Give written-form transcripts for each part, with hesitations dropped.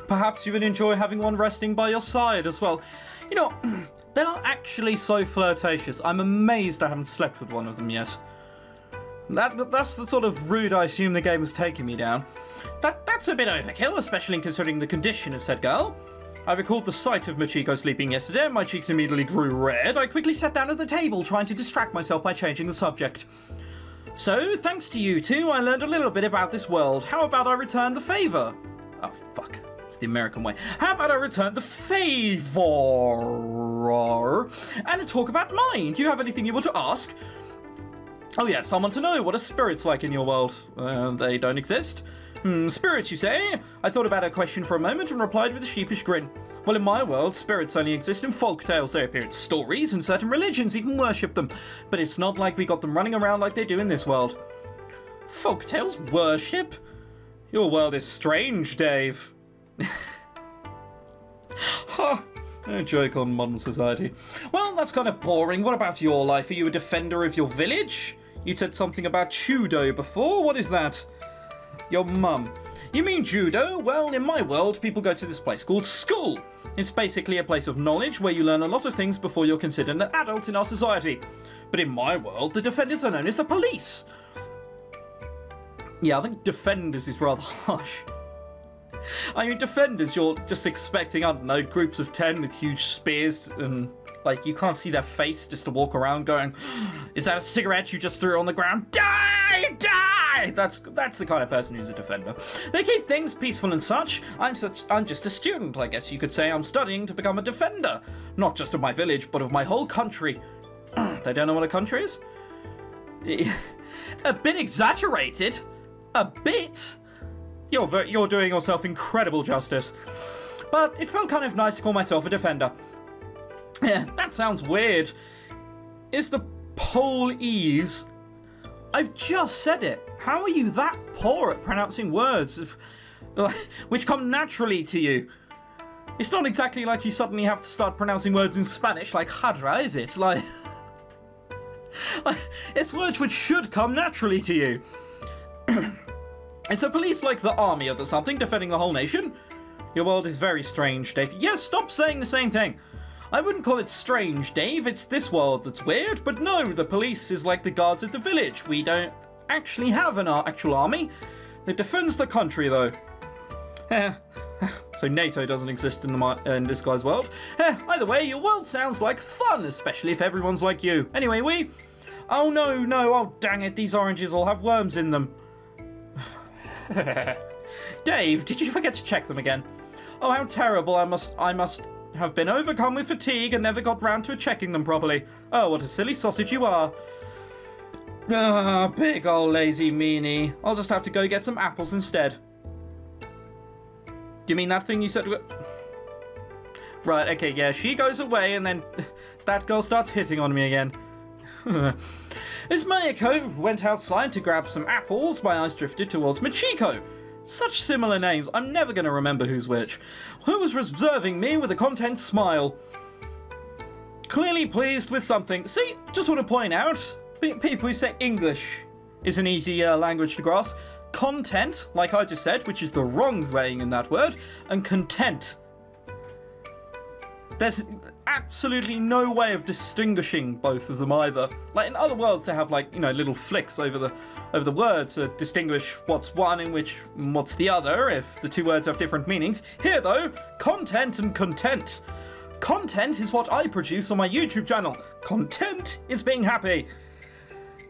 Perhaps you would enjoy having one resting by your side as well. You know, they're not actually so flirtatious. I'm amazed I haven't slept with one of them yet. That's the sort of route I assume the game is taking me down. That's a bit overkill, especially considering the condition of said girl. I recalled the sight of Machiko sleeping yesterday, and my cheeks immediately grew red. I quickly sat down at the table, trying to distract myself by changing the subject. So, thanks to you two, I learned a little bit about this world. How about I return the favour? Oh, fuck. It's the American way. How about I return the favour and talk about mine? Do you have anything you want to ask? Oh yes, I want to know what are spirits like in your world. They don't exist. Spirits, you say? I thought about a question for a moment and replied with a sheepish grin. Well, in my world, spirits only exist in folk tales. They appear in stories, and certain religions even worship them. But it's not like we got them running around like they do in this world. Folk tales worship? Your world is strange, Dave. Ha! A joke on modern society. Well, that's kind of boring. What about your life? Are you a defender of your village? You said something about judo before. What is that? Your mum. You mean judo? Well, in my world, people go to this place called school. It's basically a place of knowledge where you learn a lot of things before you're considered an adult in our society. But in my world, the defenders are known as the police. Yeah, I think defenders is rather harsh. I mean, defenders, you're just expecting, I don't know, groups of 10 with huge spears and, like, you can't see their face just to walk around going, is that a cigarette you just threw on the ground? Die! Die! That's the kind of person who's a defender. They keep things peaceful and such. I'm just a student, I guess you could say. I'm studying to become a defender. Not just of my village, but of my whole country. They don't know what a country is? A bit exaggerated. A bit? You're doing yourself incredible justice. But it felt kind of nice to call myself a defender. Yeah, that sounds weird. Is the Polese? I've just said it. How are you that poor at pronouncing words which come naturally to you? It's not exactly like you suddenly have to start pronouncing words in Spanish like hadra, is it? Like it's words which should come naturally to you. Is the police like the army or something, defending the whole nation? Your world is very strange, Dave. Yes, stop saying the same thing. I wouldn't call it strange, Dave. It's this world that's weird. But no, the police is like the guards at the village. We don't actually have an actual army. It defends the country, though. So NATO doesn't exist in this guy's world. Either way, your world sounds like fun, especially if everyone's like you. Anyway, Oh, no, oh, dang it. These oranges all have worms in them. Dave, did you forget to check them again? Oh, how terrible. I must have been overcome with fatigue and never got round to checking them properly. Oh, what a silly sausage you are. Ah, big ol' lazy meanie. I'll just have to go get some apples instead. Do you mean that thing you said? Right, okay, yeah, she goes away and then that girl starts hitting on me again. As Mayako went outside to grab some apples, my eyes drifted towards Machiko. Such similar names, I'm never going to remember who's which. Who was observing me with a content smile. Clearly pleased with something. See, just want to point out, people who say English is an easy language to grasp. Content, like I just said, which is the wrong weighing in that word, and content. There's absolutely no way of distinguishing both of them either. Like in other worlds, they have like, you know, little flicks over the words to distinguish what's one and what's the other if the two words have different meanings. Here though, content and content. Content is what I produce on my YouTube channel. Content is being happy.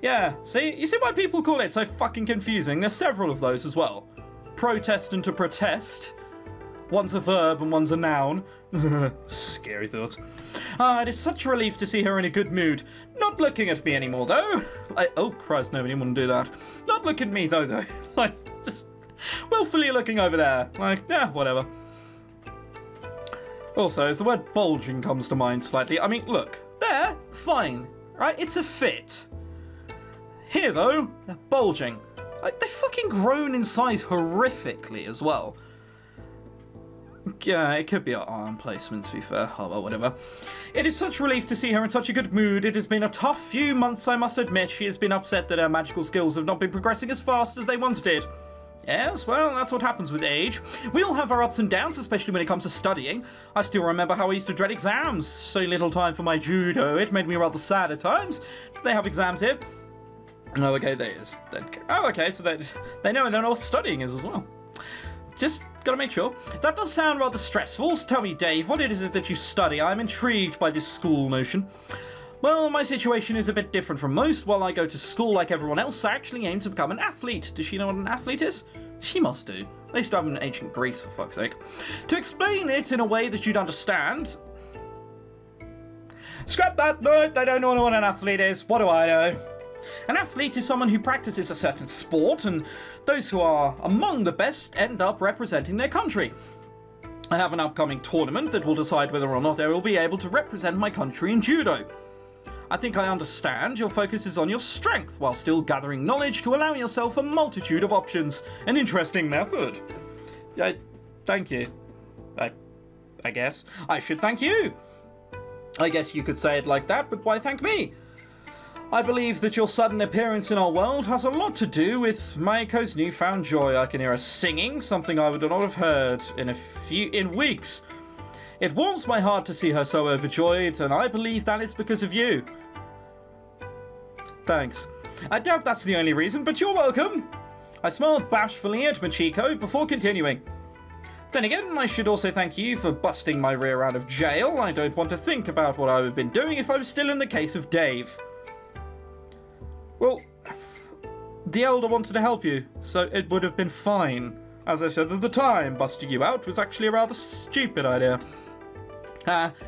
Yeah, see? You see why people call it so fucking confusing? There's several of those as well. Protest and to protest. One's a verb and one's a noun. Scary thought. It is such a relief to see her in a good mood. Not looking at me anymore, though. Oh, Christ, nobody wouldn't do that. Not look at me, though. Like, just willfully looking over there. Like, yeah, whatever. Also, as the word bulging comes to mind slightly, I mean, look, there, fine, right? It's a fit. Here, though, bulging. Like, they've fucking grown in size horrifically as well. Yeah, it could be an arm placement, to be fair. Oh, well, whatever. It is such a relief to see her in such a good mood. It has been a tough few months, I must admit. She has been upset that her magical skills have not been progressing as fast as they once did. Yes, well, that's what happens with age. We all have our ups and downs, especially when it comes to studying. I still remember how I used to dread exams. So little time for my judo. It made me rather sad at times. They have exams here. Oh, okay, so they know what studying is as well. Just gotta make sure. That does sound rather stressful. So tell me, Dave, what is it that you study? I'm intrigued by this school notion. Well, my situation is a bit different from most. While I go to school like everyone else, I actually aim to become an athlete. Does she know what an athlete is? She must do. They used to have them in ancient Greece, for fuck's sake. To explain it in a way that you'd understand... Scrap that! No, they don't know what an athlete is. What do I know? An athlete is someone who practices a certain sport, and those who are among the best end up representing their country. I have an upcoming tournament that will decide whether or not I will be able to represent my country in judo. I think I understand your focus is on your strength, while still gathering knowledge to allow yourself a multitude of options. An interesting method. Thank you. I guess. I should thank you. I guess you could say it like that, but why thank me? I believe that your sudden appearance in our world has a lot to do with Maiko's newfound joy. I can hear her singing, something I would not have heard in weeks. It warms my heart to see her so overjoyed, and I believe that is because of you. Thanks. I doubt that's the only reason, but you're welcome. I smiled bashfully at Machiko before continuing. Then again, I should also thank you for busting my rear out of jail. I don't want to think about what I would have been doing if I was still in the case of Dave. Well, the Elder wanted to help you, so it would have been fine. As I said at the time, busting you out was actually a rather stupid idea.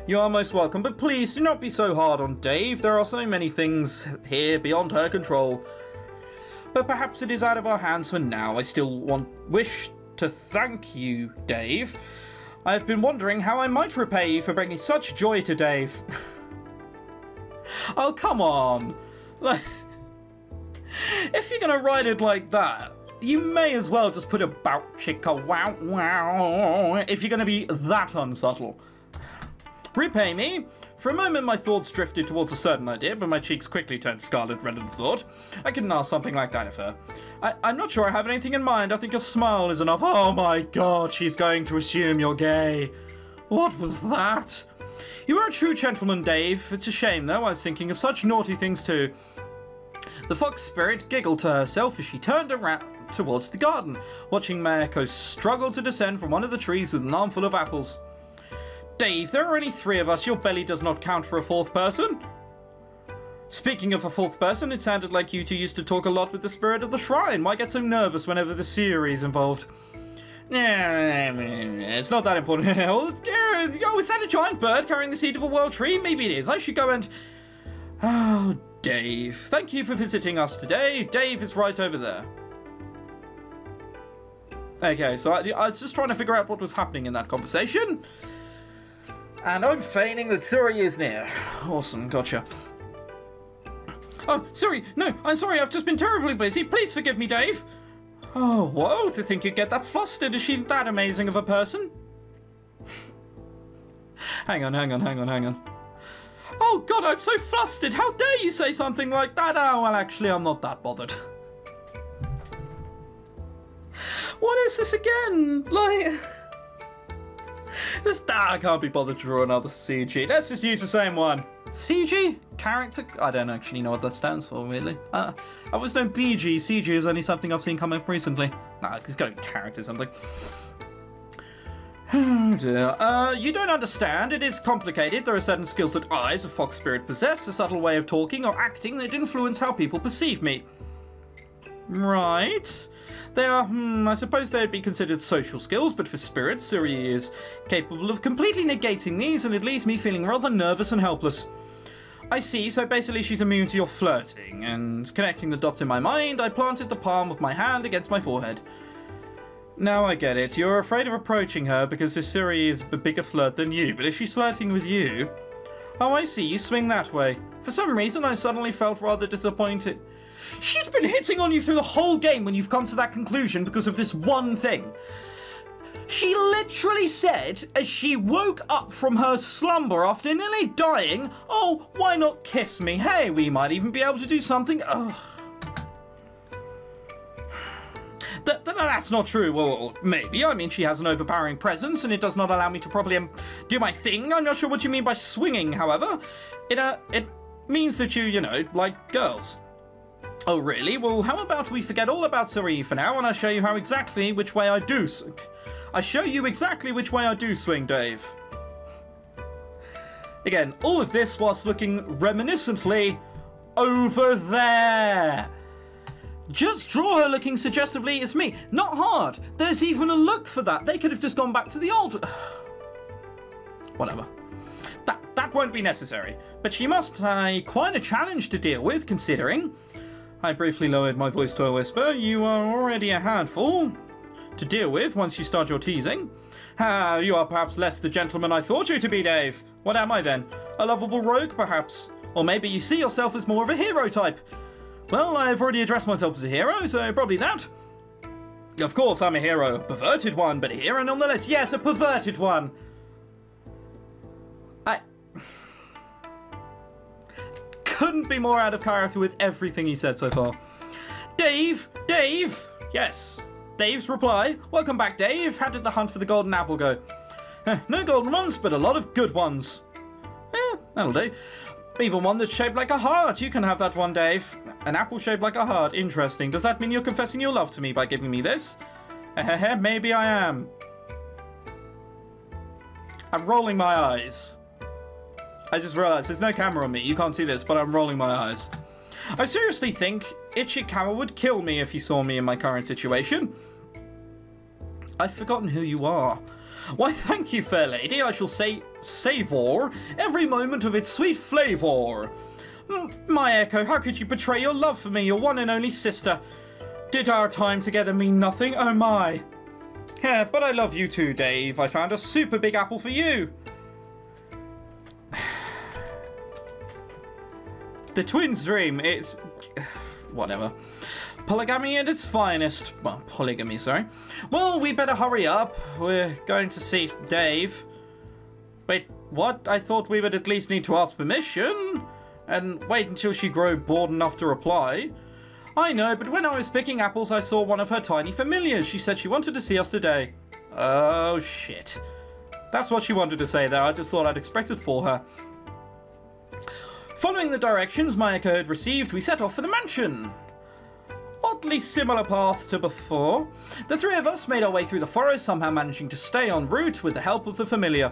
You are most welcome, but please do not be so hard on Dave. There are so many things here beyond her control. But perhaps it is out of our hands for now. I still wish to thank you, Dave. I have been wondering how I might repay you for bringing such joy to Dave. Oh, come on. Like, if you're going to write it like that, you may as well just put about chicka wow wow if you're going to be that unsubtle. Repay me? For a moment my thoughts drifted towards a certain idea, but my cheeks quickly turned scarlet red at the thought. I couldn't ask something like that of her. I'm not sure I have anything in mind. I think a smile is enough. Oh my god, she's going to assume you're gay. What was that? You are a true gentleman, Dave. It's a shame, though. I was thinking of such naughty things, too. The fox spirit giggled to herself as she turned around towards the garden, watching Mayako struggle to descend from one of the trees with an armful of apples. Dave, there are only 3 of us. Your belly does not count for a 4th person. Speaking of a 4th person, it sounded like you two used to talk a lot with the spirit of the shrine. Why get so nervous whenever the series involved? It's not that important. Oh, is that a giant bird carrying the seed of a world tree? Maybe it is. I should go and... Oh, Dave. Thank you for visiting us today. Dave is right over there. Okay, so I was just trying to figure out what was happening in that conversation. And I'm feigning that Suri is near. Awesome, gotcha. Oh, sorry, no, I'm sorry, I've just been terribly busy. Please forgive me, Dave. Oh, whoa, to think you'd get that flustered. Is she that amazing of a person? Hang on. Oh, God, I'm so flustered. How dare you say something like that? Oh, well, actually, I'm not that bothered. What is this again? Like... I can't be bothered to draw another CG. Let's just use the same one. CG? Character? I don't actually know what that stands for, really. I was known BG. CG is only something I've seen come up recently. Nah, it's got to be character something. Oh dear. You don't understand. It is complicated. There are certain skills that I, as a fox spirit, possess. A subtle way of talking or acting that influence how people perceive me. Right. They are, I suppose they would be considered social skills, but for spirits, Suri is capable of completely negating these, and it leaves me feeling rather nervous and helpless. I see, so basically she's immune to your flirting, and connecting the dots in my mind, I planted the palm of my hand against my forehead. Now I get it. You're afraid of approaching her because this Suri is a bigger flirt than you, but if she's flirting with you... Oh, I see, you swing that way. For some reason, I suddenly felt rather disappointed. She's been hitting on you through the whole game when you've come to that conclusion because of this one thing. She literally said, as she woke up from her slumber after nearly dying, oh, why not kiss me? Hey, we might even be able to do something. Ugh. That's not true. Well, maybe. I mean, she has an overpowering presence, and it does not allow me to properly do my thing. I'm not sure what you mean by swinging, however. It means that you know, like girls. Oh, really? Well, how about we forget all about Suri for now, and I'll show you exactly which way I do swing. Dave. Again, all of this whilst looking reminiscently over there. Just draw her looking suggestively as me. Not hard. There's even a look for that. They could have just gone back to the old... Whatever. That won't be necessary. But she must quite a challenge to deal with, considering... I briefly lowered my voice to a whisper. You are already a handful to deal with once you start your teasing. You are perhaps less the gentleman I thought you to be, Dave. What am I then? A lovable rogue, perhaps? Or maybe you see yourself as more of a hero type. Well, I've already addressed myself as a hero, so probably that. Of course, I'm a hero. A perverted one, but a hero nonetheless. Yes, a perverted one. I couldn't be more out of character with everything he said so far. Dave! Yes. Dave's reply. Welcome back, Dave. How did the hunt for the golden apple go? No golden ones, but a lot of good ones. That'll do. Even one that's shaped like a heart. You can have that one, Dave. An apple shaped like a heart. Interesting. Does that mean you're confessing your love to me by giving me this? Maybe I am. I'm rolling my eyes. I just realised there's no camera on me. You can't see this, but I'm rolling my eyes. I seriously think Ichikawa would kill me if he saw me in my current situation. I've forgotten who you are. Why, thank you, fair lady. I shall savour every moment of its sweet flavour. My Echo, how could you betray your love for me, your one and only sister? Did our time together mean nothing? Oh my. Yeah, but I love you too, Dave. I found a super big apple for you. The twins' dream, it's... whatever. Polygamy at its finest. Well, polygamy, sorry. Well, we better hurry up. We're going to see Dave. Wait, what? I thought we would at least need to ask permission and wait until she grew bored enough to reply. I know, but when I was picking apples, I saw one of her tiny familiars. She said she wanted to see us today. Oh, shit. That's what she wanted to say there. I just thought I'd express it for her. Following the directions Mayako had received, we set off for the mansion. Oddly similar path to before. The three of us made our way through the forest, somehow managing to stay en route with the help of the familiar.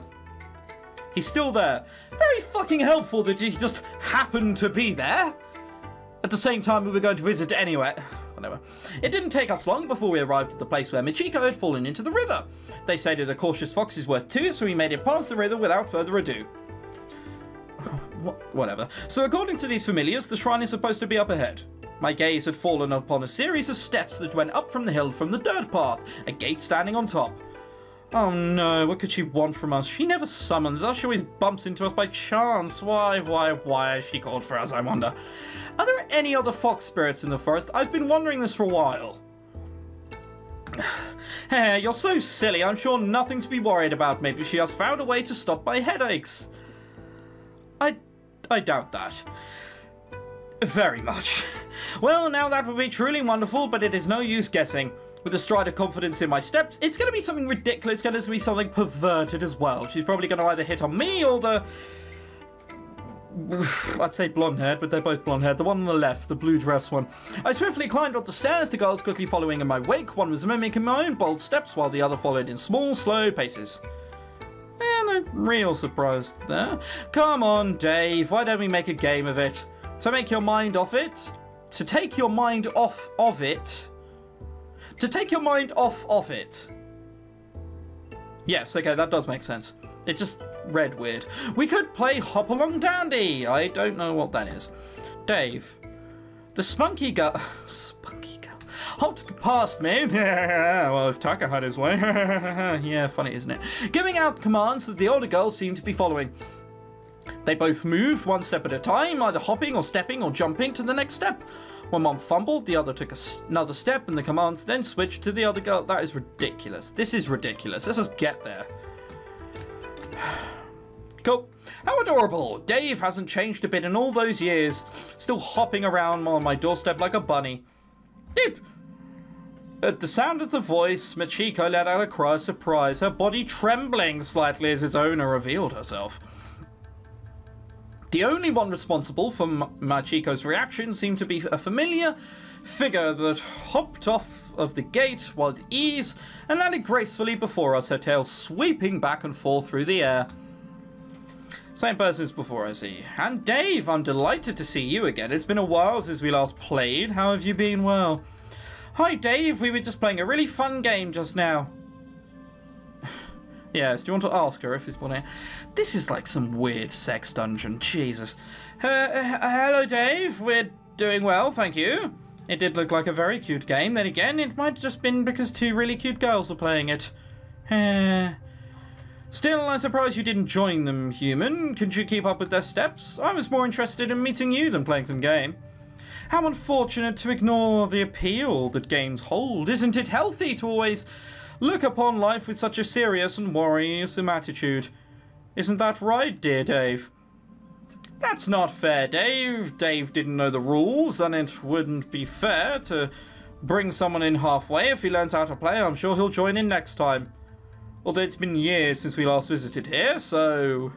He's still there. Very fucking helpful that he just happened to be there. At the same time, we were going to visit anyway. Whatever. It didn't take us long before we arrived at the place where Michiko had fallen into the river. They say that a cautious fox is worth two, so we made it past the river without further ado. Whatever. So according to these familiars, the shrine is supposed to be up ahead. My gaze had fallen upon a series of steps that went up from the hill from the dirt path, a gate standing on top. Oh no, what could she want from us? She never summons us, she always bumps into us by chance. Why has she called for us, I wonder? Are there any other fox spirits in the forest? I've been wondering this for a while. Hey, you're so silly, I'm sure nothing to be worried about. Maybe she has found a way to stop my headaches. I doubt that. Very much. Well, now that would be truly wonderful, but it is no use guessing. With a stride of confidence in my steps, it's going to be something ridiculous, it's going to be something perverted as well. She's probably going to either hit on me or the... I'd say blonde-haired, but they're both blonde-haired. The one on the left, the blue dress one. I swiftly climbed up the stairs, the girls quickly following in my wake. One was mimicking my own bold steps, while the other followed in small, slow paces. No real surprise there. Come on, Dave, why don't we make a game of it? To make your mind off it? To take your mind off of it? To take your mind off of it? Yes, okay, that does make sense. It just read weird. We could play Hop Along Dandy. I don't know what that is. Dave. The spunky girl... Spunky girl. Hopped past me. Well, if Taka had his way. Yeah, funny, isn't it? Giving out commands that the older girls seemed to be following. They both moved one step at a time, either hopping or stepping or jumping to the next step. When one fumbled, the other took another step, and the commands then switched to the other girl. That is ridiculous. This is ridiculous. Let's just get there. Cool. How adorable. Dave hasn't changed a bit in all those years. Still hopping around on my doorstep like a bunny. Deep. At the sound of the voice, Machiko let out a cry of surprise, her body trembling slightly as its owner revealed herself. The only one responsible for Machiko's reaction seemed to be a familiar figure that hopped off of the gate with ease and landed gracefully before us, her tail sweeping back and forth through the air. Same person as before, I see. And Dave, I'm delighted to see you again. It's been a while since we last played. How have you been? Well, hi Dave, we were just playing a really fun game just now. Yes, do you want to ask her if it's one? This is like some weird sex dungeon, Jesus. Hello Dave, we're doing well, thank you. It did look like a very cute game. Then again, it might have just been because two really cute girls were playing it. Still, I'm surprised you didn't join them, human. Couldn't you keep up with their steps? I was more interested in meeting you than playing some game. How unfortunate to ignore the appeal that games hold. Isn't it healthy to always look upon life with such a serious and worrisome attitude? Isn't that right, dear Dave? That's not fair, Dave. Dave didn't know the rules, and it wouldn't be fair to bring someone in halfway. If he learns how to play, I'm sure he'll join in next time. Although it's been years since we last visited here, so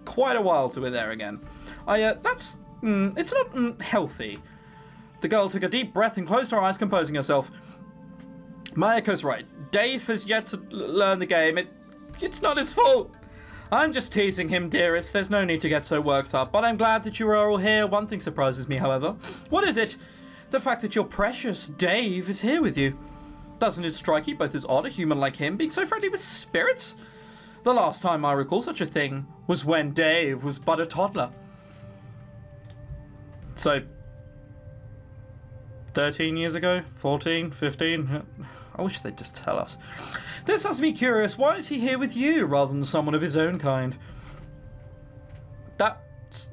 quite a while till we're there again. It's not healthy. The girl took a deep breath and closed her eyes, composing herself. Mayako's right. Dave has yet to learn the game. It's not his fault. I'm just teasing him, dearest. There's no need to get so worked up. But I'm glad that you are all here. One thing surprises me, however. What is it? The fact that your precious Dave is here with you. Doesn't it strike you both as odd, a human like him being so friendly with spirits? The last time I recall such a thing was when Dave was but a toddler. So, 13 years ago? 14? 15? I wish they'd just tell us. This has me curious. Why is he here with you rather than someone of his own kind?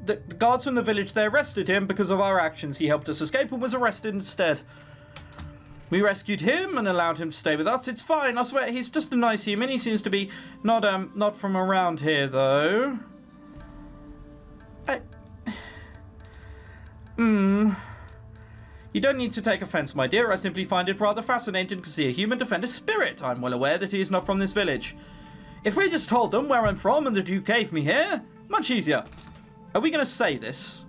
The guards from the village, they arrested him because of our actions. He helped us escape and was arrested instead. We rescued him and allowed him to stay with us. It's fine. I swear, he's just a nice human. He seems to be not from around here, though. You don't need to take offense, my dear. I simply find it rather fascinating to see a human defend a spirit. I'm well aware that he is not from this village. If we just told them where I'm from and that you gave me here, much easier. Are we going to say this?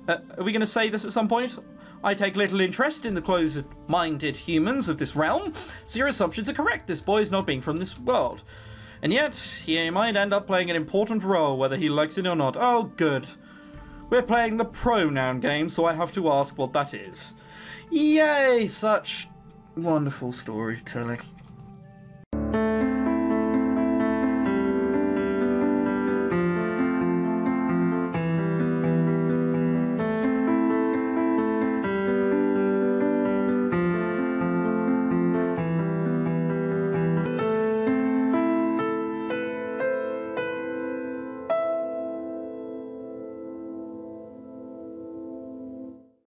Are we going to say this at some point? I take little interest in the closed-minded humans of this realm, so your assumptions are correct. This boy is not being from this world. And yet, he might end up playing an important role, whether he likes it or not. Oh, good. We're playing the pronoun game, so I have to ask what that is. Yay! Such wonderful storytelling.